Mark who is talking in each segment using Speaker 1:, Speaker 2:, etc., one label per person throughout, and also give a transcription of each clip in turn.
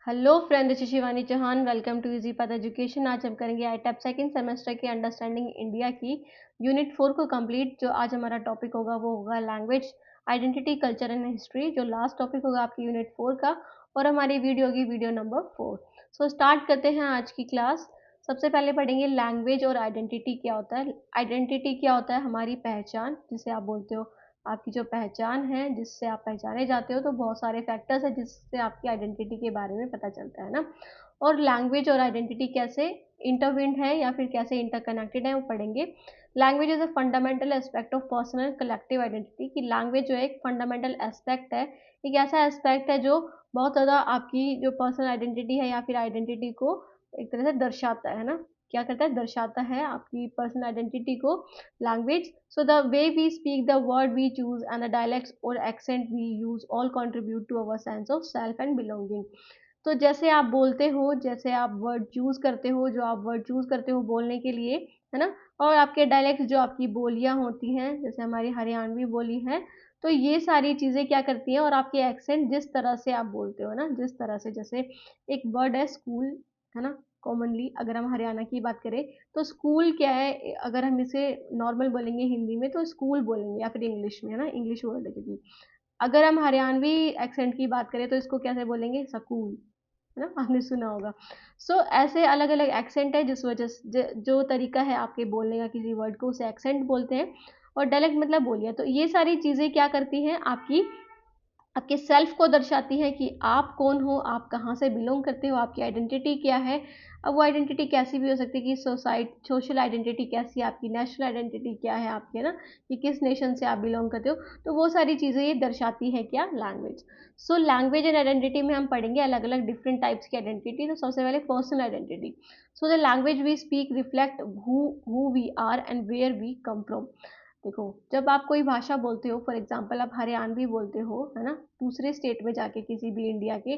Speaker 1: Hello friend, this is Shivani Chauhan. Welcome to easy path education. आज हम करेंगे आईटेप सेकंड सेमेस्टर की अंडरस्टैंडिंग इंडिया की यूनिट 4 को कंप्लीट। जो आज हमारा टॉपिक होगा वो होगा language, identity, culture and history, जो लास्ट टॉपिक होगा आपकी यूनिट 4 का। और हमारी वीडियो होगी वीडियो नंबर 4। सो स्टार्ट करते हैं आज की क्लास। सबसे पहले पढ़ेंगे लैंग्वेज और आइडेंटिटी क्या होता है। आइडेंटिटी क्या होता है? हमारी पहचान, जिसे आप बोलते हो आपकी जो पहचान है, जिससे आप पहचाने जाते हो। तो बहुत सारे फैक्टर्स है जिससे आपकी आइडेंटिटी के बारे में पता चलता है ना। और लैंग्वेज और आइडेंटिटी कैसे इंटरविंड है या फिर कैसे इंटरकनेक्टेड है वो पढ़ेंगे। Language is a fundamental aspect of personal collective identity. कि लैंग्वेज जो है एक फंडामेंटल एस्पेक्ट है, एक ऐसा एस्पेक्ट है जो बहुत ज़्यादा आपकी जो पर्सनल आइडेंटिटी है या फिर आइडेंटिटी को एक तरह से दर्शाता है ना। क्या करता है? दर्शाता है आपकी पर्सनल आइडेंटिटी को language. So the way we speak, the word we choose, and the dialects or accent we use all contribute to our sense of self and belonging. तो जैसे आप बोलते हो, जैसे आप वर्ड चूज करते हो, जो आप वर्ड चूज करते हो बोलने के लिए, है ना। और आपके डायलेक्ट जो आपकी बोलियां होती हैं, जैसे हमारी हरियाणवी बोली है, तो ये सारी चीज़ें क्या करती हैं। और आपके एक्सेंट, जिस तरह से आप बोलते हो ना, जिस तरह से, जैसे एक वर्ड है स्कूल, है ना। कॉमनली अगर हम हरियाणा की बात करें तो स्कूल क्या है, अगर हम इसे नॉर्मल बोलेंगे हिंदी में तो स्कूल बोलेंगे, या फिर इंग्लिश में, है ना, इंग्लिश वर्ड है क्योंकि। अगर हम हरियाणवी एक्सेंट की बात करें तो इसको कैसे बोलेंगे? स्कूल, है ना, आपने सुना होगा। ऐसे अलग अलग एक्सेंट है, जिस वजह से जो तरीका है आपके बोलने का किसी वर्ड को, उसे एक्सेंट बोलते हैं। और डायलेक्ट मतलब बोलिए। तो ये सारी चीज़ें क्या करती हैं, आपके सेल्फ को दर्शाती है कि आप कौन हो, आप कहाँ से बिलोंग करते हो, आपकी आइडेंटिटी क्या है। अब वो आइडेंटिटी कैसी भी हो सकती है कि सोशल आइडेंटिटी कैसी है आपकी, नेशनल आइडेंटिटी क्या है आपके ना, कि किस नेशन से आप बिलोंग करते हो। तो वो सारी चीज़ें ये दर्शाती है क्या? लैंग्वेज। लैंग्वेज एंड आइडेंटिटी में हम पढ़ेंगे अलग अलग डिफरेंट टाइप्स की आइडेंटिटी। तो सबसे पहले personal identity. The language we speak reflect who we are and where we come from. देखो, जब आप कोई भाषा बोलते हो, फॉर एग्जांपल आप हरियाणवी बोलते हो, है ना, दूसरे स्टेट में जाके किसी भी इंडिया के,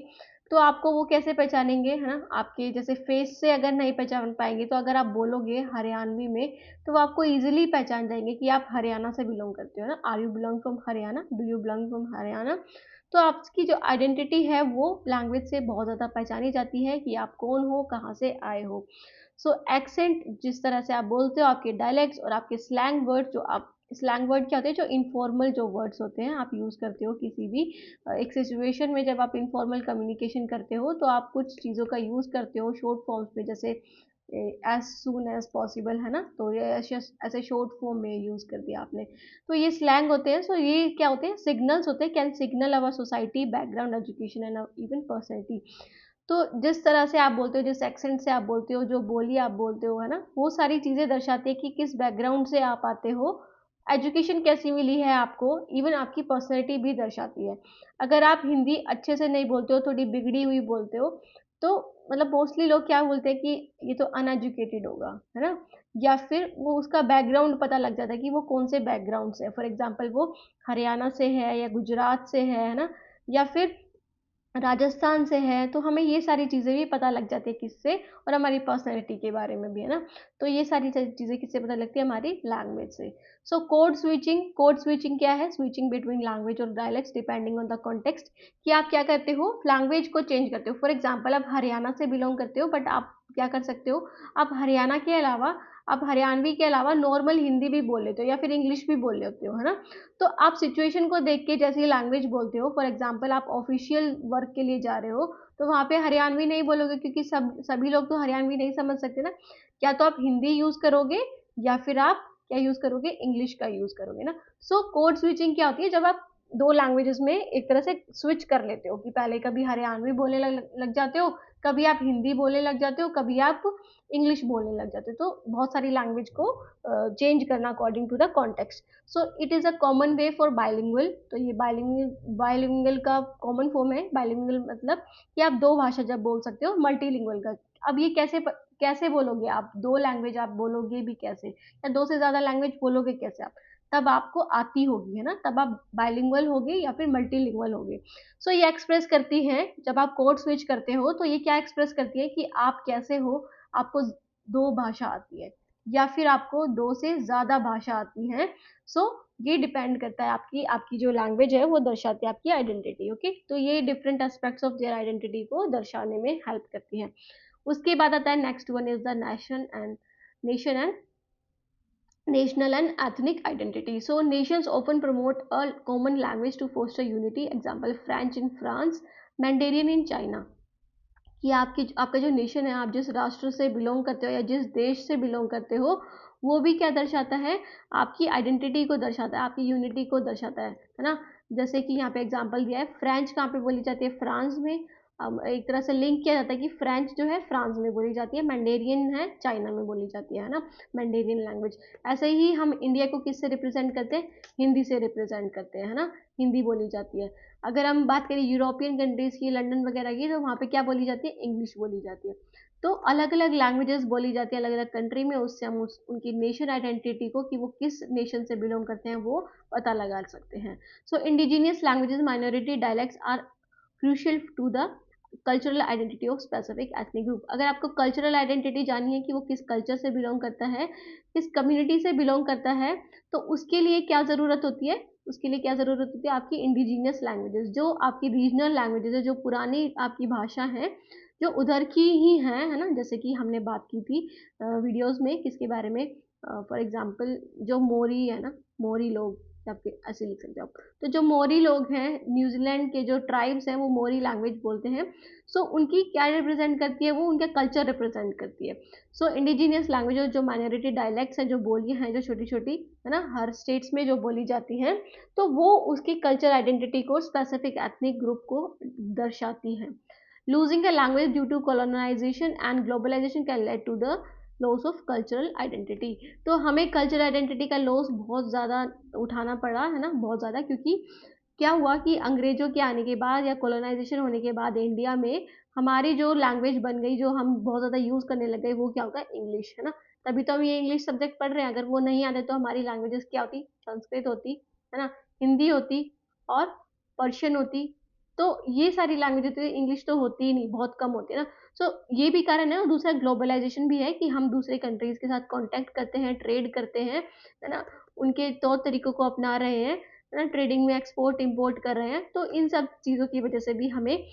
Speaker 1: तो आपको वो कैसे पहचानेंगे, है ना। आपके जैसे फेस से अगर नहीं पहचान पाएंगे, तो अगर आप बोलोगे हरियाणवी में तो वो आपको इजीली पहचान जाएंगे कि आप हरियाणा से बिलोंग करते हो ना। Are you belong from Haryana, do you belong from Haryana. तो आपकी जो आइडेंटिटी है वो लैंग्वेज से बहुत ज़्यादा पहचानी जाती है कि आप कौन हो, कहाँ से आए हो। एक्सेंट, जिस तरह से आप बोलते हो, आपके डायलेक्ट्स और आपके स्लैंग वर्ड, जो आप स्लैंग वर्ड क्या होते हैं? जो इनफॉर्मल जो वर्ड्स होते हैं आप यूज़ करते हो किसी भी एक सिचुएशन में। जब आप इनफॉर्मल कम्युनिकेशन करते हो तो आप कुछ चीज़ों का यूज़ करते हो शॉर्ट फॉर्म्स में, जैसे एज सून एज पॉसिबल, है ना। तो ये ऐसे शॉर्ट फॉर्म में यूज़ कर दिया आपने। तो ये स्लैंग होते हैं। ये क्या होते हैं? सिग्नल्स होते हैं, can signal our society, background, education and even personality. तो जिस तरह से आप बोलते हो, जिस एक्सेंट से आप बोलते हो, जो बोली आप बोलते हो, है ना, वो सारी चीज़ें दर्शाती है कि किस बैकग्राउंड से आप आते हो, एजुकेशन कैसी मिली है आपको, इवन आपकी पर्सनैलिटी भी दर्शाती है। अगर आप हिंदी अच्छे से नहीं बोलते हो, थोड़ी बिगड़ी हुई बोलते हो, तो मतलब मोस्टली लोग क्या बोलते हैं कि ये तो अनएजुकेटेड होगा, है ना। या फिर वो उसका बैकग्राउंड पता लग जाता है कि वो कौन से बैकग्राउंड से है। फॉर एग्जाम्पल वो हरियाणा से है या गुजरात से है ना, या फिर राजस्थान से है। तो हमें ये सारी चीज़ें भी पता लग जाती है किससे, और हमारी पर्सनैलिटी के बारे में भी, है ना। तो ये सारी चीज़ें किससे पता लगती है? हमारी लैंग्वेज से। कोड स्विचिंग क्या है? स्विचिंग बिटवीन लैंग्वेज और dialects depending on the context. कि आप क्या करते हो? लैंग्वेज को चेंज करते हो। फॉर एग्जाम्पल आप हरियाणा से बिलोंग करते हो, बट आप क्या कर सकते हो? आप हरियाणा के अलावा, आप हरियाणवी के अलावा नॉर्मल हिंदी भी बोल लेते हो या फिर इंग्लिश भी बोल लेते हो, है ना। तो आप सिचुएशन को देख के जैसे लैंग्वेज बोलते हो। फॉर एग्जांपल आप ऑफिशियल वर्क के लिए जा रहे हो, तो वहाँ पे हरियाणवी नहीं बोलोगे, क्योंकि सभी लोग तो हरियाणवी नहीं समझ सकते ना। क्या तो आप हिंदी यूज़ करोगे, या फिर आप क्या यूज़ करोगे? इंग्लिश का यूज़ करोगे ना। कोड स्विचिंग क्या होती है? जब आप दो लैंग्वेजेस में एक तरह से स्विच कर लेते हो, कि पहले कभी हरियाणवी बोलने लग जाते हो, कभी आप हिंदी बोलने लग जाते हो, कभी आप इंग्लिश बोलने लग जाते हो। तो बहुत सारी लैंग्वेज को चेंज करना according to the context. It is a common way for bilingual. तो ये बाइलिंगुअल का कॉमन फॉर्म है। बाइलिंगुअल मतलब कि आप दो भाषा जब बोल सकते हो। मल्टीलिंगुअल का, अब ये कैसे बोलोगे आप? दो लैंग्वेज आप बोलोगे भी कैसे, या दो से ज़्यादा लैंग्वेज बोलोगे कैसे आप? तब आपको आती होगी, है ना, तब आप बाइलिंगुअल होगे या फिर मल्टीलिंगुअल होगे। ये एक्सप्रेस करती है, जब आप कोड स्विच करते हो तो ये क्या एक्सप्रेस करती है कि आप कैसे हो। आपको दो भाषा आती है, या फिर आपको दो से ज़्यादा भाषा आती है। ये डिपेंड करता है, आपकी आपकी जो लैंग्वेज है वो दर्शाती है आपकी आइडेंटिटी। ओके, तो ये different aspects of their identity को दर्शाने में हेल्प करती है। उसके बाद आता है next one is the nation and national and ethnic identity. So nations often promote a common language to foster unity. Example, French in France, Mandarin in China. कि आपका जो नेशन है, आप जिस राष्ट्र से बिलोंग करते हो या जिस देश से बिलोंग करते हो, वो भी क्या दर्शाता है, आपकी आइडेंटिटी को दर्शाता है, आपकी यूनिटी को दर्शाता है ना। जैसे कि यहाँ पे एग्जांपल दिया है, फ्रेंच कहाँ पे बोली जाती है, फ्रांस में। एक तरह से लिंक किया जाता है कि फ्रेंच जो है फ्रांस में बोली जाती है, मैंडेरियन है चाइना में बोली जाती है ना, मैंडेरियन लैंग्वेज। ऐसे ही हम इंडिया को किससे रिप्रेजेंट करते हैं, हिंदी से रिप्रेजेंट करते हैं, है ना, हिंदी बोली जाती है। अगर हम बात करें यूरोपियन कंट्रीज की, लंदन वगैरह की, तो वहाँ पे क्या बोली जाती है, इंग्लिश बोली जाती है। तो अलग अलग लैंग्वेजेस बोली जाती है अलग अलग कंट्री में, उससे हम उनकी नेशन आइडेंटिटी को, कि वो किस नेशन से बिलोंग करते हैं, वो पता लगा सकते हैं। So indigenous languages minority dialects are crucial to the cultural identity of specific ethnic group. अगर आपको कल्चरल आइडेंटिटी जाननी है कि वो किस कल्चर से बिलोंग करता है, किस कम्युनिटी से बिलोंग करता है, तो उसके लिए क्या ज़रूरत होती है, उसके लिए क्या ज़रूरत होती है, आपकी इंडिजीनियस लैंग्वेजेस, जो आपकी रीजनल लैंग्वेजेस है, जो पुरानी आपकी भाषा है, जो उधर की ही है ना। जैसे कि हमने बात की थी वीडियोस में, किसके बारे में, फॉर एग्जांपल जो मोरी है ना, मोरी लोग, आपके ऐसे लिख सकते हो आप। तो जो मोरी लोग हैं, न्यूजीलैंड के जो ट्राइब्स हैं, वो मोरी लैंग्वेज बोलते हैं। सो उनकी क्या रिप्रेजेंट करती है, वो उनका कल्चर रिप्रेजेंट करती है। सो इंडिजीनियस लैंग्वेज जो माइनॉरिटी डायलेक्ट्स हैं, जो बोलियां हैं, जो छोटी छोटी है ना, हर स्टेट्स में जो बोली जाती हैं, तो वो उसकी कल्चर आइडेंटिटी को, स्पेसिफिक एथनिक ग्रुप को दर्शाती हैं। Losing a language due to colonisation and globalisation can lead to the loss of cultural identity. तो हमें कल्चरल आइडेंटिटी का लॉस बहुत ज़्यादा उठाना पड़ा है ना, बहुत ज़्यादा, क्योंकि क्या हुआ कि अंग्रेजों के आने के बाद या कॉलोनाइजेशन होने के बाद इंडिया में हमारी जो लैंग्वेज बन गई, जो हम बहुत ज़्यादा यूज़ करने लग गए, वो क्या होगा, इंग्लिश, है ना। तभी तो हम ये इंग्लिश सब्जेक्ट पढ़ रहे हैं। अगर वो नहीं आते तो हमारी लैंग्वेजेस क्या होती, संस्कृत होती, है ना, हिंदी होती और पर्शियन होती। तो ये सारी लैंग्वेज होती है, इंग्लिश तो होती ही नहीं, बहुत कम होती है ना। सो ये भी कारण है, और दूसरा ग्लोबलाइजेशन भी है कि हम दूसरे कंट्रीज के साथ कांटेक्ट करते हैं, ट्रेड करते हैं, है ना, उनके तौर तरीकों को अपना रहे हैं, है ना, ट्रेडिंग में एक्सपोर्ट इंपोर्ट कर रहे हैं। तो इन सब चीज़ों की वजह से भी हमें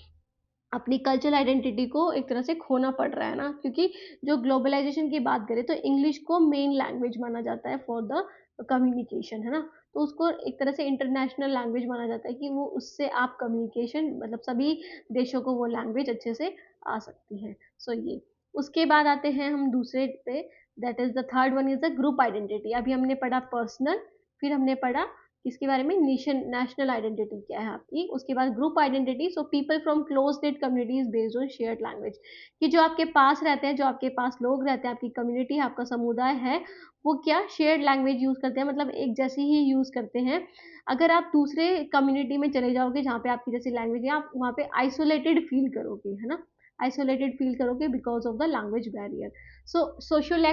Speaker 1: अपनी कल्चरल आइडेंटिटी को एक तरह से खोना पड़ रहा है ना, क्योंकि जो ग्लोबलाइजेशन की बात करें तो इंग्लिश को मेन लैंग्वेज माना जाता है फॉर द कम्युनिकेशन, है ना। तो उसको एक तरह से इंटरनेशनल लैंग्वेज माना जाता है, कि वो उससे आप कम्युनिकेशन, मतलब सभी देशों को वो लैंग्वेज अच्छे से आ सकती है। सो ये, उसके बाद आते हैं हम दूसरे पे, that is the third one is the group identity. अभी हमने पढ़ा पर्सनल, फिर हमने पढ़ा इसके बारे में, नेशनल आइडेंटिटी क्या है आपकी, उसके बाद group identity. So people from close net communities based on shared language, कि जो आपके पास रहते हैं, जो आपके पास लोग रहते हैं, आपकी कम्युनिटी है, आपका समुदाय है, वो क्या शेयर्ड लैंग्वेज यूज करते हैं, मतलब एक जैसी ही यूज करते हैं। अगर आप दूसरे कम्युनिटी में चले जाओगे जहाँ पे आपकी जैसी लैंग्वेज है, आप वहाँ पे आइसोलेटेड फील करोगे, है ना, आइसोलेटेड फील करोगे because of the language barrier. So social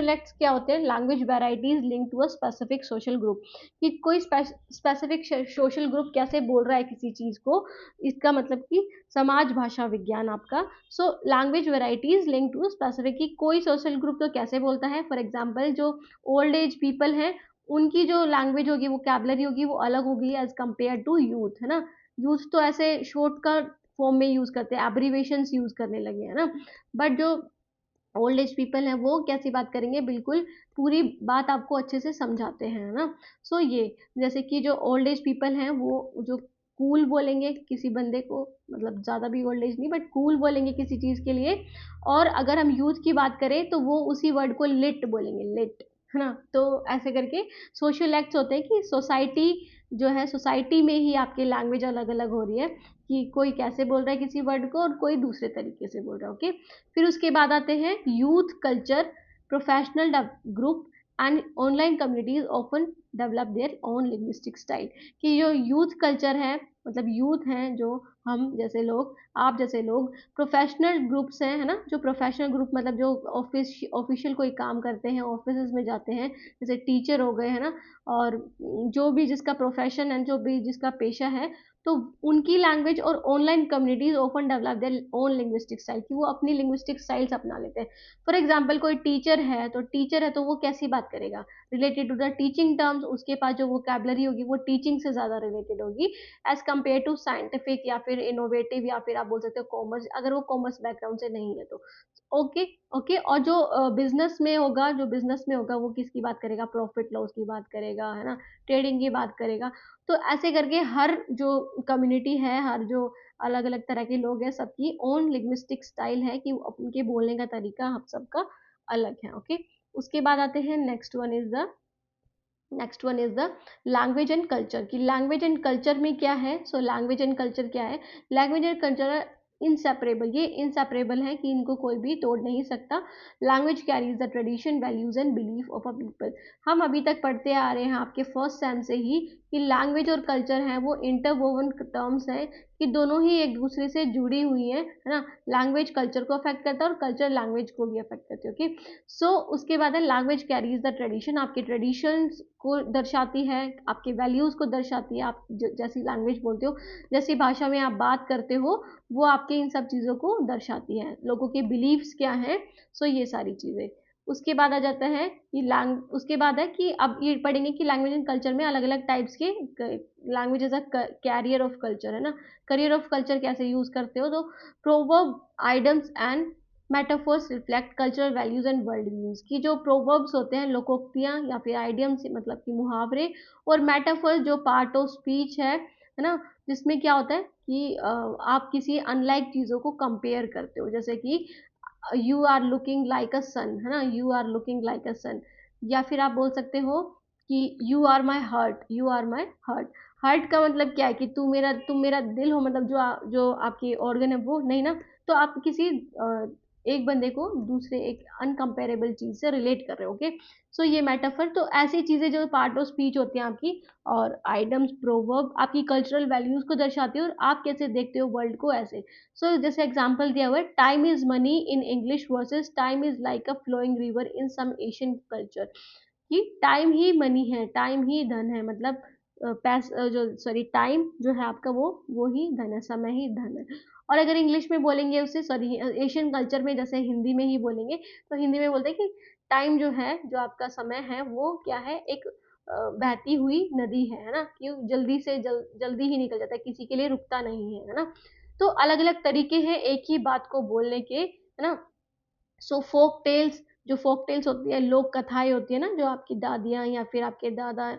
Speaker 1: acts क्या होते हैं, language varieties link to a specific social group, कि कोई स्पेसिफिक सोशल ग्रुप कैसे बोल रहा है किसी चीज को, इसका मतलब कि समाज भाषा विज्ञान आपका। So language varieties link to specific, कि कोई सोशल ग्रुप तो कैसे बोलता है, फॉर एग्जाम्पल जो ओल्ड एज पीपल हैं, उनकी जो लैंग्वेज होगी, वो कैबलरी होगी, वो अलग होगी एज कम्पेयर टू यूथ, है ना। यूथ तो ऐसे शॉर्टकट फॉर्म में यूज करते हैं, एब्रीवेशंस यूज करने लगे हैं ना, बट जो ओल्ड एज पीपल हैं वो कैसी बात करेंगे, बिल्कुल पूरी बात आपको अच्छे से समझाते हैं ना। सो ये, जैसे कि जो ओल्ड एज पीपल हैं, वो जो कूल बोलेंगे किसी बंदे को, मतलब ज़्यादा भी ओल्ड एज नहीं, बट कूल बोलेंगे किसी चीज़ के लिए। और अगर हम यूथ की बात करें तो वो उसी वर्ड को लिट बोलेंगे, लिट, है ना। तो ऐसे करके सोशल एक्ट्स होते हैं कि सोसाइटी जो है, सोसाइटी में ही आपकी लैंग्वेज अलग अलग हो रही है, कि कोई कैसे बोल रहा है किसी वर्ड को और कोई दूसरे तरीके से बोल रहा है। ओके, फिर उसके बाद आते हैं youth culture, professional group and online communities often develop their own linguistic style, कि जो यूथ कल्चर है, मतलब यूथ हैं जो हम जैसे लोग, आप जैसे लोग, प्रोफेशनल ग्रुप्स हैं, है ना, जो प्रोफेशनल ग्रुप मतलब जो ऑफिशियल कोई काम करते हैं, ऑफिस में जाते हैं, जैसे टीचर हो गए, है ना, और जो भी जिसका प्रोफेशन है, जो भी जिसका पेशा है, तो उनकी लैंग्वेज और online communities often develop their own linguistic style, कि वो अपनी लिंग्विस्टिक स्टाइल्स अपना लेते हैं। फॉर एग्जाम्पल कोई टीचर है तो वो कैसी बात करेगा, related to the teaching terms, उसके पास जो वोकैबलरी होगी वो टीचिंग से ज़्यादा रिलेटेड होगी एज कम्पेयर टू साइंटिफिक या फिर इनोवेटिव, या फिर आप बोल सकते हो कॉमर्स, अगर वो कॉमर्स बैकग्राउंड से नहीं है तो। Okay okay. और जो बिजनेस में होगा वो किसकी बात करेगा, प्रॉफिट लॉस की बात करेगा, है ना, ट्रेडिंग की बात करेगा। तो ऐसे करके हर जो कम्युनिटी है, हर जो अलग अलग तरह के लोग हैं, सबकी ओन लिंग्विस्टिक स्टाइल है, कि उनके बोलने का तरीका हम सबका अलग है। ओके। उसके बाद आते हैं next one is the language and culture, की लैंग्वेज एंड कल्चर में क्या है। सो लैंग्वेज एंड कल्चर क्या है, लैंग्वेज एंड कल्चर इनसेपरेबल, ये इनसेपरेबल है कि इनको कोई भी तोड़ नहीं सकता। Language carries the tradition, values and belief of a people. हम अभी तक पढ़ते आ रहे हैं आपके फर्स्ट सेम से ही कि लैंग्वेज और कल्चर है वो इंटरवोवन टर्म्स है, कि दोनों ही एक दूसरे से जुड़ी हुई है ना। लैंग्वेज कल्चर को अफेक्ट करता है और कल्चर लैंग्वेज को भी अफेक्ट करती है। ओके। सो उसके बाद है लैंग्वेज कैरीज द ट्रेडिशन, आपके ट्रेडिशंस को दर्शाती है, आपके वैल्यूज को दर्शाती है। आप जैसी लैंग्वेज बोलते हो, जैसी भाषा में आप बात करते हो, वो आपके इन सब चीज़ों को दर्शाती है। लोगों के बिलीव्स क्या हैं, सो ये सारी चीज़ें। उसके बाद आ जाता है कि उसके बाद है कि अब ये पढ़ेंगे कि लैंग्वेज एंड कल्चर में अलग अलग टाइप्स के language as a carrier of culture, है ना। करियर ऑफ कल्चर कैसे यूज करते हो, तो proverb, idioms and metaphors reflect cultural values and world views, की जो प्रोवर्ब्स होते हैं, लोकोक्तियां या फिर आइडियम्स, मतलब कि मुहावरे, और मेटाफोर्स जो पार्ट ऑफ स्पीच है ना, जिसमें क्या होता है कि आप किसी अनलाइक चीज़ों को कंपेयर करते हो, जैसे कि you are looking like a sun, है ना, you are looking like a sun. या फिर आप बोल सकते हो कि you are my heart, you are my heart. Heart का मतलब क्या है कि तुम मेरा दिल हो, मतलब जो आपकी ऑर्गन है वो नहीं ना। तो आप किसी एक बंदे को दूसरे एक अनकंपेरेबल चीज से रिलेट कर रहे हो। ओके। सो ये मेटाफर, तो ऐसी चीजें जो पार्ट ऑफ स्पीच होती हैं आपकी, और आइडम्स, प्रोवर्ब आपकी कल्चरल वैल्यूज को दर्शाती है, और आप कैसे देखते हो वर्ल्ड को, ऐसे। सो जैसे एग्जांपल दिया हुआ है, time is money in English versus time is like a flowing river in some Asian culture, कि टाइम ही मनी है, टाइम ही धन है, मतलब टाइम जो है आपका वो ही धन है, समय ही धन है। और अगर इंग्लिश में बोलेंगे उसे, सॉरी एशियन कल्चर में जैसे हिंदी में ही बोलेंगे, तो हिंदी में बोलते हैं कि टाइम जो है, जो आपका समय है, वो क्या है, एक बहती हुई नदी है ना, कि जल्दी से जल्दी ही निकल जाता है, किसी के लिए रुकता नहीं है ना। तो अलग अलग तरीके हैं एक ही बात को बोलने के, है ना। सो फोक टेल्स, जो फोक टेल्स होती है, लोक कथाएं होती है ना, जो आपकी दादियाँ या फिर आपके दादा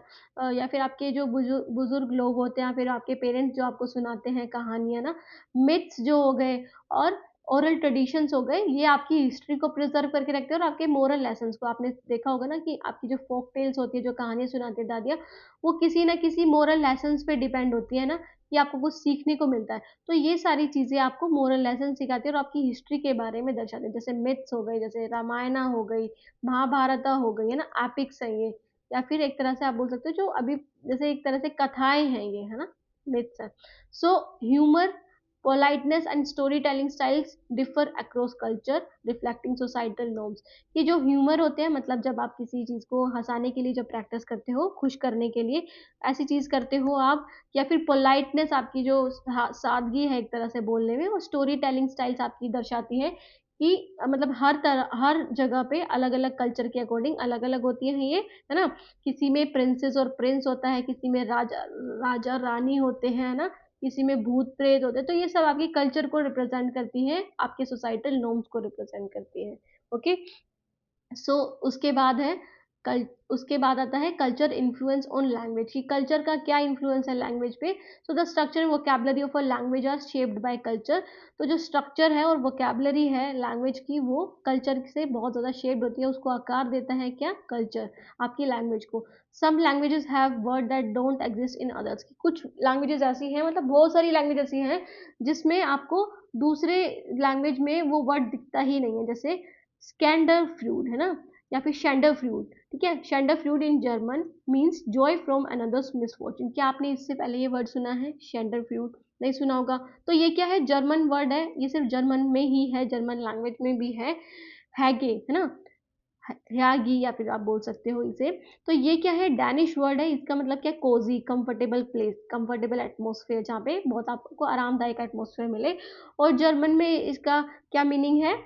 Speaker 1: या फिर आपके जो बुजुर्ग लोग होते हैं, या फिर आपके पेरेंट्स जो आपको सुनाते हैं कहानियाँ ना। मिथ्स जो हो गए, और ओरल ट्रेडिशंस हो गए, ये आपकी हिस्ट्री को प्रिजर्व करके रखते हैं, और आपके मोरल लेसन्स को, आपने देखा होगा ना कि आपकी जो फोक टेल्स होती है, जो कहानियाँ सुनाती है दादियाँ, वो किसी ना किसी मोरल लेसन्स पे डिपेंड होती है ना, कि आपको कुछ सीखने को मिलता है। तो ये सारी चीज़ें आपको मोरल लेसन सिखाती है, और आपकी हिस्ट्री के बारे में दर्शाती है। जैसे मिथ्स हो गए, जैसे रामायणा हो गई, महाभारता हो गई, है ना, एपिक्स है ये। या फिर एक तरह से आप बोल सकते हो जो अभी, जैसे एक तरह से कथाएं हैं ये, है ना, मिथ्स है। So humour, politeness and story telling styles differ across culture, reflecting societal norms. ये जो ह्यूमर होते हैं, मतलब जब आप किसी चीज़ को हंसाने के लिए जब प्रैक्टिस करते हो, खुश करने के लिए ऐसी चीज़ करते हो आप। या फिर पोलाइटनेस, आपकी जो सादगी है एक तरह से बोलने में, और स्टोरी टेलिंग स्टाइल्स आपकी दर्शाती है कि मतलब हर जगह पे अलग अलग कल्चर के अकॉर्डिंग अलग अलग होती है ये, है ना। किसी में प्रिंसेस और प्रिंस होता है, किसी में राजा राजा रानी होते हैं, है ना, किसी में भूत प्रेत होते हैं। तो ये सब आपकी कल्चर को रिप्रेजेंट करती है, आपके सोसाइटल नॉर्म्स को रिप्रेजेंट करती है। ओके। सो उसके बाद है कल उसके बाद आता है कल्चर इन्फ्लुएंस ऑन लैंग्वेज, की कल्चर का क्या इन्फ्लुएंस है लैंग्वेज पे। So the structure and vocabulary of a language are shaped by culture. तो जो स्ट्रक्चर है और वोकैबुलरी है लैंग्वेज की, वो कल्चर से बहुत ज़्यादा शेप्ड होती है, उसको आकार देता है क्या, कल्चर, आपकी लैंग्वेज को। Some languages have word that don't exist in others, की कुछ लैंग्वेजेस ऐसी हैं, मतलब बहुत सारी लैंग्वेज ऐसी हैं जिसमें आपको दूसरे लैंग्वेज में वो वर्ड दिखता ही नहीं है। जैसे स्कैंडर फ्लूड, है ना, या फिर शेंडर फ्लूड। ठीक है, schadenfreude in German means joy from another's misfortune. क्या आपने इससे पहले ये वर्ड सुना है, शेंडर फ्लूड? नहीं सुना होगा। तो ये क्या है, जर्मन वर्ड है, ये सिर्फ जर्मन में ही है, जर्मन लैंग्वेज में भी है। हैगे, है ना, ह्यागी या फिर आप बोल सकते हो इसे। तो ये क्या है, डैनिश वर्ड है, इसका मतलब क्या है, cosy, comfortable place, comfortable atmosphere, जहाँ पे बहुत आपको आरामदायक एटमोसफेयर मिले। और जर्मन में इसका क्या मीनिंग है,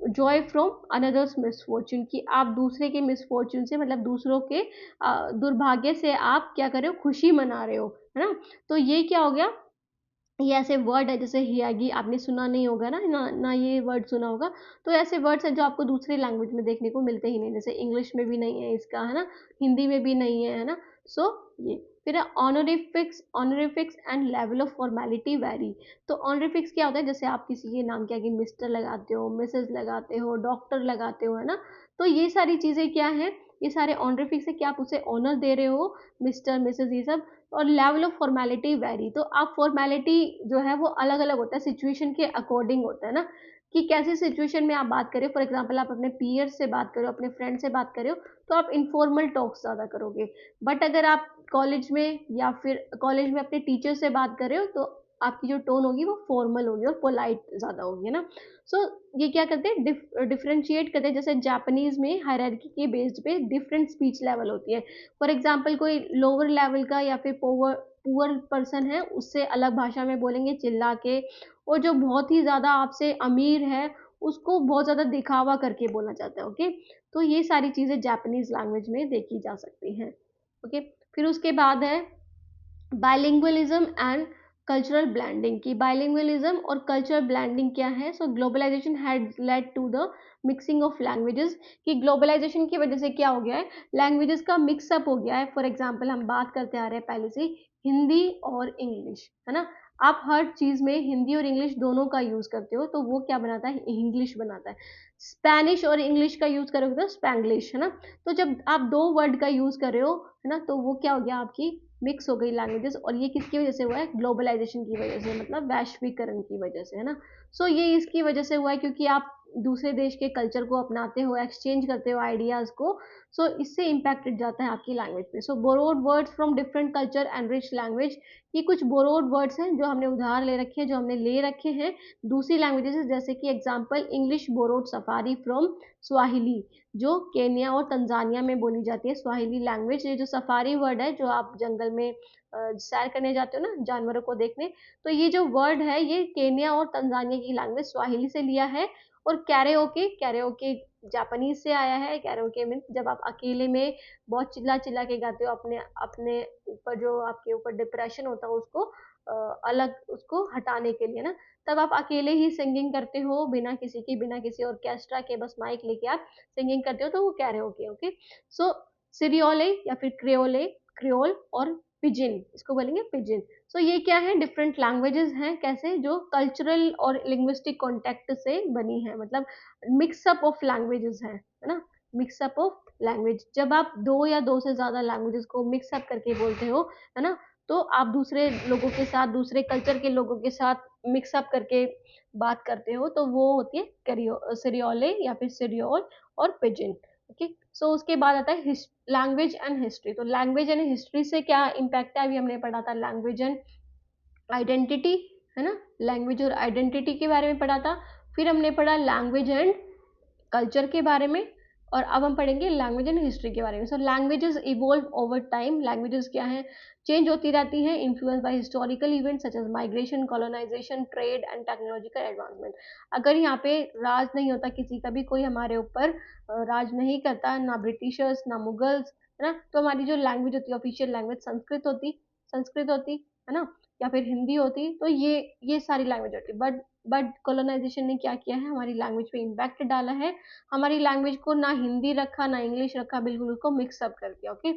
Speaker 1: जॉय फ्रॉम अनदर्स मिसफॉर्चून, कि आप दूसरे के मिसफॉर्चून से, मतलब दूसरों के दुर्भाग्य से आप क्या कर रहे हो, खुशी मना रहे हो, है ना। तो ये क्या हो गया, ये ऐसे वर्ड है, जैसे हियागी आपने सुना नहीं होगा ना ये वर्ड सुना होगा। तो ऐसे वर्ड्स हैं जो आपको दूसरी लैंग्वेज में देखने को मिलते ही नहीं, जैसे इंग्लिश में भी नहीं है इसका, है ना, हिंदी में भी नहीं है ना। सो ये फिर honorifics, honorifics and level of formality vary. तो ऑनरिफिक्स क्या होता है, जैसे आप किसी के नाम के आगे मिस्टर लगाते हो, मिसेस लगाते हो, डॉक्टर लगाते हो, है ना। तो ये सारी चीजें क्या है, ये सारे ऑनरिफिक्स है कि आप उसे ऑनर दे रहे हो, मिस्टर मिसेस ये सब। और लेवल ऑफ फॉर्मेलिटी वेरी, तो आप फॉर्मेलिटी जो है वो अलग अलग होता है, सिचुएशन के अकॉर्डिंग होता है ना, कि कैसे सिचुएशन में आप बात करें। फॉर एग्जांपल आप अपने पीयर से बात करो, अपने फ्रेंड से बात करो, तो आप इनफॉर्मल टॉक्स ज़्यादा करोगे। बट अगर आप कॉलेज में या फिर कॉलेज में अपने टीचर से बात कर रहे हो, तो आपकी जो टोन होगी वो फॉर्मल होगी और पोलाइट ज़्यादा होगी ना। सो ये क्या करते हैं, डिफ्रेंशिएट करते हैं, जैसे जापानीज में हायरार्की के बेस्ड पे डिफरेंट स्पीच लेवल होती है। फॉर एग्जाम्पल कोई लोअर लेवल का या फिर पुअर पर्सन है, उससे अलग भाषा में बोलेंगे चिल्ला के। और जो बहुत ही ज़्यादा आपसे अमीर है, उसको बहुत ज़्यादा दिखावा करके बोला जाता है। ओके, तो ये सारी चीज़ें जापानीज लैंग्वेज में देखी जा सकती हैं। ओके, फिर उसके बाद है बाइलिंगुअलिज्म एंड कल्चरल ब्लेंडिंग, की बाइलिंगुअलिज्म और कल्चरल ब्लेंडिंग क्या है। So globalisation had led to the mixing of languages, कि ग्लोबलाइजेशन की वजह से क्या हो गया है, लैंग्वेजेस का मिक्सअप हो गया है। फॉर एग्जांपल हम बात करते आ रहे हैं पहले से, हिंदी और इंग्लिश, है ना। आप हर चीज में हिंदी और इंग्लिश दोनों का यूज करते हो, तो वो क्या बनाता है, इंग्लिश बनाता है। स्पेनिश और इंग्लिश का यूज करोगे तो स्पैंग्लिश, है ना। तो जब आप दो वर्ड का यूज कर रहे हो, है ना, तो वो क्या हो गया, आपकी मिक्स हो गई लैंग्वेजेस। और ये किसकी वजह से हुआ है, ग्लोबलाइजेशन की वजह से, मतलब वैश्वीकरण की वजह से, है ना। सो ये इसकी वजह से हुआ है, क्योंकि आप दूसरे देश के कल्चर को अपनाते हो, एक्सचेंज करते हो आइडियाज को। सो इससे इम्पैक्टेड जाता है आपकी लैंग्वेज पे। So borrowed words from different culture and rich language, ये कुछ बोरोड वर्ड्स हैं जो हमने उधार ले रखे हैं, जो हमने ले रखे हैं दूसरी लैंग्वेजेस से। जैसे कि example, English borrowed safari from Swahili, जो केन्या और तंजानिया में बोली जाती है स्वाहिली लैंग्वेज। ये जो सफारी वर्ड है, जो आप जंगल में सैर करने जाते हो ना, जानवरों को देखने, तो ये जो वर्ड है ये केन्या और तंजानिया की लैंग्वेज स्वाहिली से लिया है। और कैरेओके, कैरेओके जापानीज से आया है। कैरेओके मीन्स जब आप अकेले में बहुत चिल्ला चिल्ला के गाते हो, अपने अपने ऊपर जो आपके ऊपर डिप्रेशन होता है उसको अलग, उसको हटाने के लिए ना, तब आप अकेले ही सिंगिंग करते हो, बिना किसी की, बिना किसी ऑर्केस्ट्रा के, बस माइक लेके आप सिंगिंग करते हो, तो वो कैरेओके। ओके, सो सिरियोले या फिर क्रियोले, क्रियोल और पिजिन, इसको बोलेंगे पिजिन। सो ये क्या है, डिफरेंट लैंग्वेजेस हैं, कैसे, जो कल्चरल और लिंग्विस्टिक कॉन्टेक्ट से बनी है, मतलब मिक्सअप ऑफ लैंग्वेजेस है ना। मिक्सअप ऑफ लैंग्वेज, जब आप दो या दो से ज्यादा लैंग्वेजेस को मिक्सअप करके बोलते हो, है ना, तो आप दूसरे लोगों के साथ, दूसरे कल्चर के लोगों के साथ मिक्सअप करके बात करते हो, तो वो होती है सिरियोले या फिर सिरियोल और पिजिन। ओके, सो उसके बाद आता है लैंग्वेज एंड हिस्ट्री। तो लैंग्वेज एंड हिस्ट्री से क्या इम्पैक्ट है, अभी हमने पढ़ा था लैंग्वेज एंड आइडेंटिटी, है ना, लैंग्वेज और आइडेंटिटी के बारे में पढ़ा था। फिर हमने पढ़ा लैंग्वेज एंड कल्चर के बारे में। और अब हम पढ़ेंगे लैंग्वेज एंड हिस्ट्री के बारे में। So languages evolve over time, languages क्या है, चेंज होती रहती हैं, influence by historical events such as migration, colonisation, trade and technological advancement. अगर यहाँ पे राज नहीं होता किसी का भी, कोई हमारे ऊपर राज नहीं करता, ना ब्रिटिशर्स ना मुगल्स, है ना, तो हमारी जो लैंग्वेज होती है, ऑफिशियल लैंग्वेज संस्कृत होती, है ना, या फिर हिंदी होती, तो ये सारी लैंग्वेज होती। बट कॉलोनाइजेशन ने क्या किया है, हमारी लैंग्वेज पे इम्पैक्ट डाला है, हमारी लैंग्वेज को ना हिंदी रखा ना इंग्लिश रखा, बिल्कुल उसको मिक्सअप कर दिया। ओके,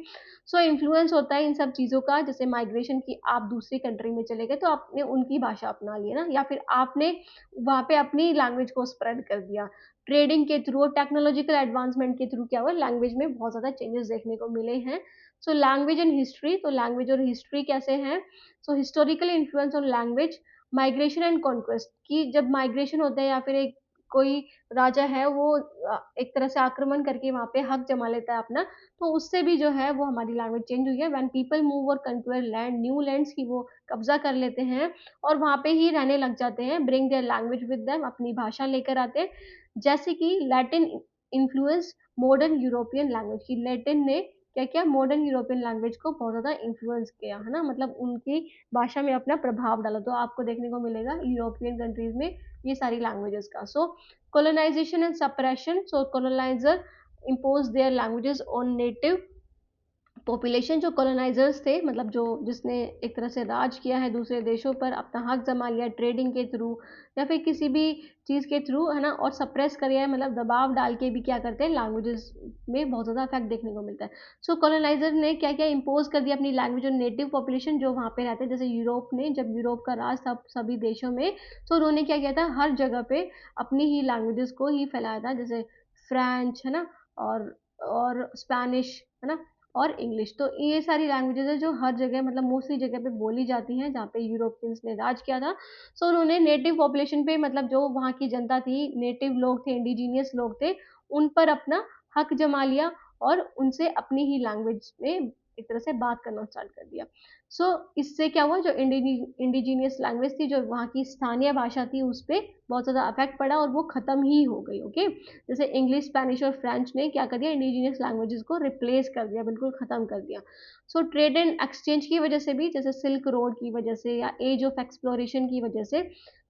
Speaker 1: सो इन्फ्लुएंस होता है इन सब चीज़ों का, जैसे माइग्रेशन की, आप दूसरी कंट्री में चले गए तो आपने उनकी भाषा अपना ली ना, या फिर आपने वहाँ पे अपनी लैंग्वेज को स्प्रेड कर दिया। ट्रेडिंग के थ्रू और टेक्नोलॉजिकल एडवांसमेंट के थ्रू क्या हुआ, लैंग्वेज में बहुत ज़्यादा चेंजेस देखने को मिले हैं। सो लैंग्वेज एंड हिस्ट्री, तो लैंग्वेज और हिस्ट्री कैसे हैं। सो historical influence on language, migration and conquest, की जब माइग्रेशन होता है या फिर एक कोई राजा है वो एक तरह से आक्रमण करके वहाँ पे हक जमा लेता है अपना, तो उससे भी जो है वो हमारी लैंग्वेज चेंज हुई है। व्हेन पीपल मूव और कंक्वेयर लैंड, न्यू लैंड्स की वो कब्जा कर लेते हैं और वहाँ पे ही रहने लग जाते हैं, bring their language with them, अपनी भाषा लेकर आते हैं। जैसे कि Latin influence modern European language की। लैटिन ने क्या किया, मॉडर्न यूरोपियन लैंग्वेज को बहुत ज़्यादा इन्फ्लुएंस किया, है ना, मतलब उनकी भाषा में अपना प्रभाव डाला। तो आपको देखने को मिलेगा यूरोपियन कंट्रीज में ये सारी लैंग्वेजेस का। सो colonization and suppression, so colonizer imposed their languages on native population. जो कॉलोनाइजर्स थे, मतलब जो जिसने एक तरह से राज किया है दूसरे देशों पर, अपना हक जमा लिया ट्रेडिंग के थ्रू या फिर किसी भी चीज़ के थ्रू, है ना, और सप्रेस कर है, मतलब दबाव डाल के भी क्या करते हैं, लैंग्वेजेस में बहुत ज़्यादा इफेक्ट देखने को मिलता है। सो कॉलोनाइजर ने क्या क्या इम्पोज कर दिया अपनी लैंग्वेज और नेटिव पॉपुलेशन जो वहाँ पे रहते हैं। जैसे यूरोप ने, जब यूरोप का राज था सभी देशों में, तो उन्होंने क्या किया था, हर जगह पे अपनी ही लैंग्वेजेस को ही फैलाया था। जैसे फ्रेंच, है ना, और स्पेनिश, है ना, और इंग्लिश। तो ये सारी लैंग्वेजेस है जो हर जगह, मतलब मोस्टली जगह पे बोली जाती हैं जहाँ पे यूरोपियंस ने राज किया था। सो उन्होंने नेटिव पॉपुलेशन पे, मतलब जो वहाँ की जनता थी, नेटिव लोग थे, इंडिजीनियस लोग थे, उन पर अपना हक जमा लिया और उनसे अपनी ही लैंग्वेज में एक तरह से बात करना स्टार्ट कर दिया। सो इससे क्या हुआ, जो इंडिजीनियस लैंग्वेज थी, जो वहाँ की स्थानीय भाषा थी, उस पर बहुत ज़्यादा इफेक्ट पड़ा और वो ख़त्म ही हो गई। ओके, जैसे इंग्लिश, स्पेनिश और फ्रेंच ने क्या कर दिया, इंडिजीनियस लैंग्वेजेस को रिप्लेस कर दिया, बिल्कुल ख़त्म कर दिया। सो ट्रेड एंड एक्सचेंज की वजह से भी, जैसे सिल्क रोड की वजह से या एज ऑफ एक्सप्लोरेशन की वजह से,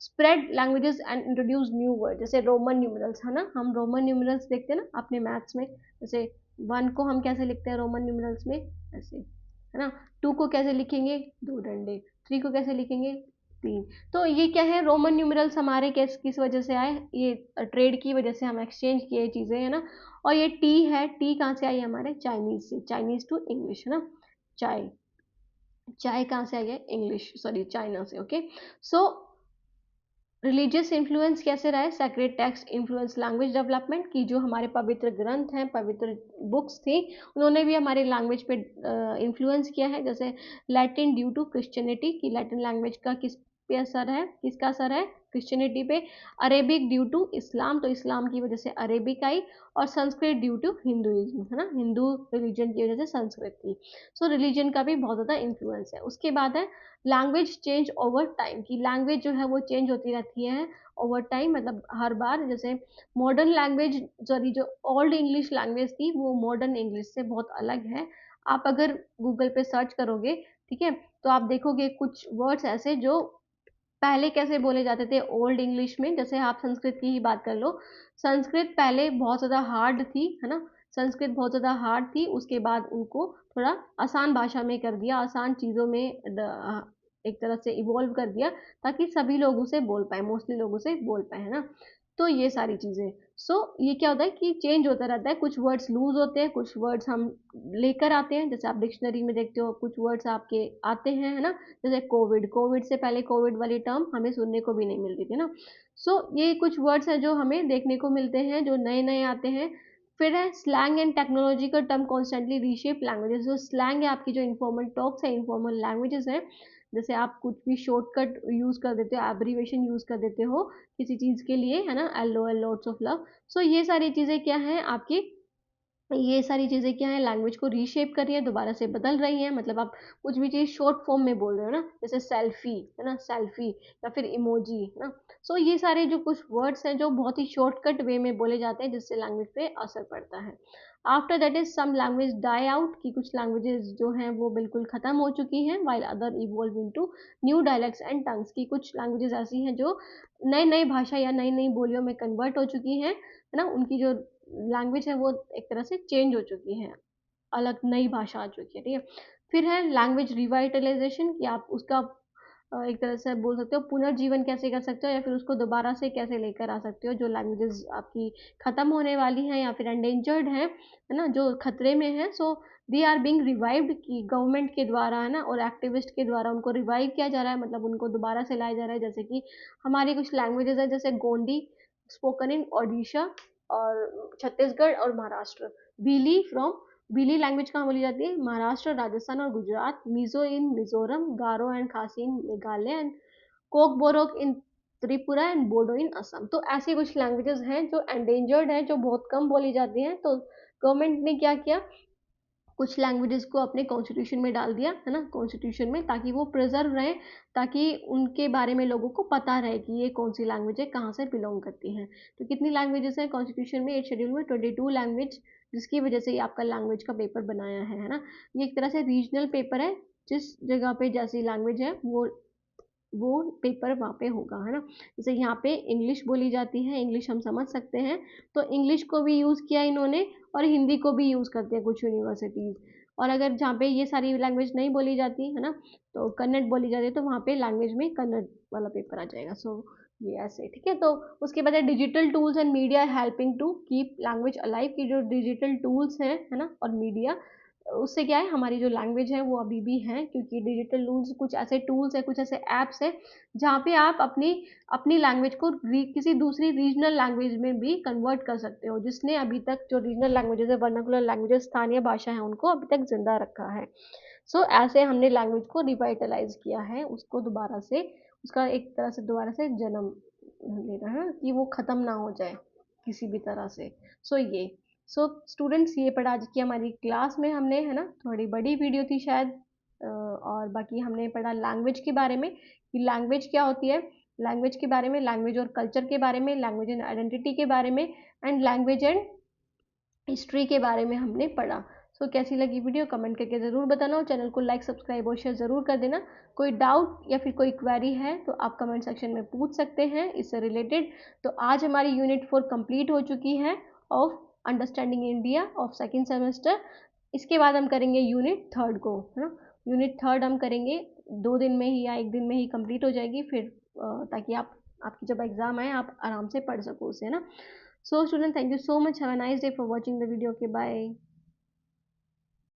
Speaker 1: spread languages and introduce new word. जैसे रोमन न्यूमरल्स, है ना, हम रोमन न्यूमरल्स देखते हैं ना अपने मैथ्स में। जैसे 1 को हम कैसे लिखते हैं रोमन न्यूमरल्स में, ऐसे, है ना। 2 को कैसे लिखेंगे, 2 डंडे। 3 को कैसे लिखेंगे, 3। तो ये क्या है, रोमन न्यूमरल्स हमारे किस वजह से आए, ये ट्रेड की वजह से हम एक्सचेंज किए चीज़ें, है ना। और ये टी है, टी कहाँ से आई हमारे, चाइनीज से, चाइनीज टू इंग्लिश, है ना। चाय, चाय कहाँ से आई है, इंग्लिश, सॉरी, चाइना से। ओके, सो रिलीजियस इन्फ्लुएंस कैसे रहा है, sacred text influence language development की। जो हमारे पवित्र ग्रंथ हैं, पवित्र बुक्स थी, उन्होंने भी हमारे लैंग्वेज पे इन्फ्लुएंस किया है। जैसे लैटिन ड्यू टू क्रिश्चियनिटी की, लैटिन लैंग्वेज का किस पे असर है, किसका असर है, क्रिश्चियनिटी पे। अरेबिक ड्यू टू इस्लाम, तो इस्लाम की वजह से अरेबिक आई। और संस्कृत ड्यू टू हिंदुइज्म, है ना, हिंदू रिलीजन की वजह से संस्कृत की। सो रिलीजन का भी बहुत ज़्यादा इन्फ्लुएंस है। उसके बाद है लैंग्वेज चेंज ओवर टाइम की, लैंग्वेज जो है वो चेंज होती रहती है ओवर टाइम, मतलब हर बार। जैसे मॉडर्न लैंग्वेज, सॉरी, जो ओल्ड इंग्लिश लैंग्वेज थी वो मॉडर्न इंग्लिश से बहुत अलग है। आप अगर गूगल पे सर्च करोगे, ठीक है, तो आप देखोगे कुछ वर्ड्स ऐसे जो पहले कैसे बोले जाते थे ओल्ड इंग्लिश में। जैसे आप संस्कृत की ही बात कर लो, संस्कृत पहले बहुत ज़्यादा हार्ड थी, है ना, संस्कृत बहुत ज़्यादा हार्ड थी। उसके बाद उनको थोड़ा आसान भाषा में कर दिया, आसान चीज़ों में एक तरह से इवॉल्व कर दिया, ताकि सभी लोग उसे बोल पाए, मोस्टली लोग उसे बोल पाए, है ना। तो ये सारी चीज़ें, सो ये क्या होता है कि चेंज होता रहता है, कुछ वर्ड्स लूज होते हैं, कुछ वर्ड्स हम लेकर आते हैं। जैसे आप डिक्शनरी में देखते हो, कुछ वर्ड्स आपके आते हैं, है ना। जैसे कोविड, कोविड से पहले कोविड वाली टर्म हमें सुनने को भी नहीं मिलती थी ना। सो ये कुछ वर्ड्स हैं जो हमें देखने को मिलते हैं, जो नए नए आते हैं। फिर है स्लैंग एंड टेक्नोलॉजी का टर्म कॉन्स्टेंटली रीशेप लैंग्वेजेस। जो स्लैंग है, आपकी जो इन्फॉर्मल टॉक्स है, इन्फॉर्मल लैंग्वेजेस हैं, जैसे आप कुछ भी शॉर्टकट यूज़ कर देते हो, एब्रीवेशन यूज़ कर देते हो किसी चीज़ के लिए, है ना, LOL, लॉट्स ऑफ लव। सो ये सारी चीज़ें क्या हैं आपकी, ये सारी चीज़ें क्या है, लैंग्वेज को रीशेप कर रही है, दोबारा से बदल रही हैं। मतलब आप कुछ भी चीज़ शॉर्ट फॉर्म में बोल रहे हो ना, जैसे सेल्फी, है ना, सेल्फी, या फिर इमोजी, है ना। सो ये सारे जो कुछ वर्ड्स हैं जो बहुत ही शॉर्टकट वे में बोले जाते हैं, जिससे लैंग्वेज पे असर पड़ता है। After that is some language die out की, कुछ लैंग्वेजेस जो हैं वो बिल्कुल ख़त्म हो चुकी हैं, while other evolve into new dialects and tongues की। कुछ लैंग्वेजेस ऐसी हैं जो नई नई भाषा या नई नई बोलियों में कन्वर्ट हो चुकी हैं, है ना, उनकी जो लैंग्वेज है वो एक तरह से चेंज हो चुकी है, अलग नई भाषा आ चुकी है, ठीक है। फिर है लैंग्वेज रिवाइटलाइजेशन कि आप उसका एक तरह से बोल सकते हो पुनर्जीवन कैसे कर सकते हो, या फिर उसको दोबारा से कैसे लेकर आ सकते हो, जो लैंग्वेजेस आपकी ख़त्म होने वाली हैं या फिर एंडेंजर्ड हैं, है ना, जो खतरे में है। सो दे आर बीइंग रिवाइव्ड की गवर्नमेंट के द्वारा, है ना, और एक्टिविस्ट के द्वारा उनको रिवाइव किया जा रहा है, मतलब उनको दोबारा से लाया जा रहा है। जैसे कि हमारी कुछ लैंग्वेजेस है, जैसे गोंडी, स्पोकन इन ओडिशा और छत्तीसगढ़ और महाराष्ट्र। बीली फ्रॉम, बीली लैंग्वेज कहाँ बोली जाती है, महाराष्ट्र, राजस्थान और Gujarat. Mizo in Mizoram, Garo and Khasi in Meghalaya and Kokborok in Tripura and Bodo in Assam. तो ऐसी कुछ लैंग्वेजेस हैं जो एंडेंजर्ड हैं, जो बहुत कम बोली जाती हैं। तो गवर्नमेंट ने क्या किया, कुछ लैंग्वेजेस को अपने कॉन्स्टिट्यूशन में डाल दिया है ना, कॉन्स्टिट्यूशन में, ताकि वो प्रिजर्व रहें, ताकि उनके बारे में लोगों को पता रहे कि ये कौन सी लैंग्वेज है, कहाँ से बिलोंग करती हैं। तो कितनी लैंग्वेजेस हैं कॉन्स्टिट्यूशन में, 8 शेड्यूल में 22 लैंग्वेज, जिसकी वजह से ये आपका लैंग्वेज का पेपर बनाया है ना। ये एक तरह से रीजनल पेपर है, जिस जगह पे जैसी लैंग्वेज है वो पेपर वहाँ पे होगा, है ना। जैसे यहाँ पे इंग्लिश बोली जाती है, इंग्लिश हम समझ सकते हैं, तो इंग्लिश को भी यूज़ किया इन्होंने, और हिंदी को भी यूज़ करते हैं कुछ यूनिवर्सिटीज़। और अगर जहाँ पे ये सारी लैंग्वेज नहीं बोली जाती है ना, तो कन्नड़ बोली जाती है, तो वहाँ पे लैंग्वेज में कन्नड़ वाला पेपर आ जाएगा। सो ये ऐसे, ठीक है। तो उसके बाद है digital tools and media helping to keep language alive, की जो डिजिटल टूल्स हैं, है ना, और मीडिया, उससे क्या है, हमारी जो लैंग्वेज है वो अभी भी है, क्योंकि डिजिटल टूल्स कुछ ऐसे टूल्स है, कुछ ऐसे ऐप्स है, जहाँ पे आप अपनी अपनी लैंग्वेज को किसी दूसरी रीजनल लैंग्वेज में भी कन्वर्ट कर सकते हो, जिसने अभी तक जो रीजनल लैंग्वेजेस है, वर्नाकुलर लैंग्वेजेस, स्थानीय भाषा है, उनको अभी तक जिंदा रखा है। सो ऐसे हमने लैंग्वेज को रिवाइटलाइज किया है, उसको दोबारा से, उसका एक तरह से दोबारा से जन्म लेना है, कि वो ख़त्म ना हो जाए किसी भी तरह से। सो ये, सो स्टूडेंट्स, ये पढ़ा आज की हमारी क्लास में हमने, है ना, थोड़ी बड़ी वीडियो थी शायद, और बाकी हमने पढ़ा लैंग्वेज के बारे में, कि लैंग्वेज क्या होती है, लैंग्वेज के बारे में, लैंग्वेज और कल्चर के बारे में, लैंग्वेज एंड आइडेंटिटी के बारे में, एंड लैंग्वेज एंड हिस्ट्री के बारे में हमने पढ़ा। सो कैसी लगी वीडियो कमेंट करके ज़रूर बताना, और चैनल को लाइक सब्सक्राइब और शेयर ज़रूर कर देना। कोई डाउट या फिर कोई क्वेरी है तो आप कमेंट सेक्शन में पूछ सकते हैं इससे रिलेटेड। तो आज हमारी यूनिट 4 कंप्लीट हो चुकी है, of understanding India of second semester. इसके बाद हम करेंगे यूनिट 3 को, है ना। यूनिट 3 हम करेंगे 2 दिन में ही या 1 दिन में ही कंप्लीट हो जाएगी, फिर ताकि आपकी जब एग्ज़ाम आए आप आराम से पढ़ सको उसे, है ना। So student, thank you so much. Have a nice day for watching the video. Okay, bye.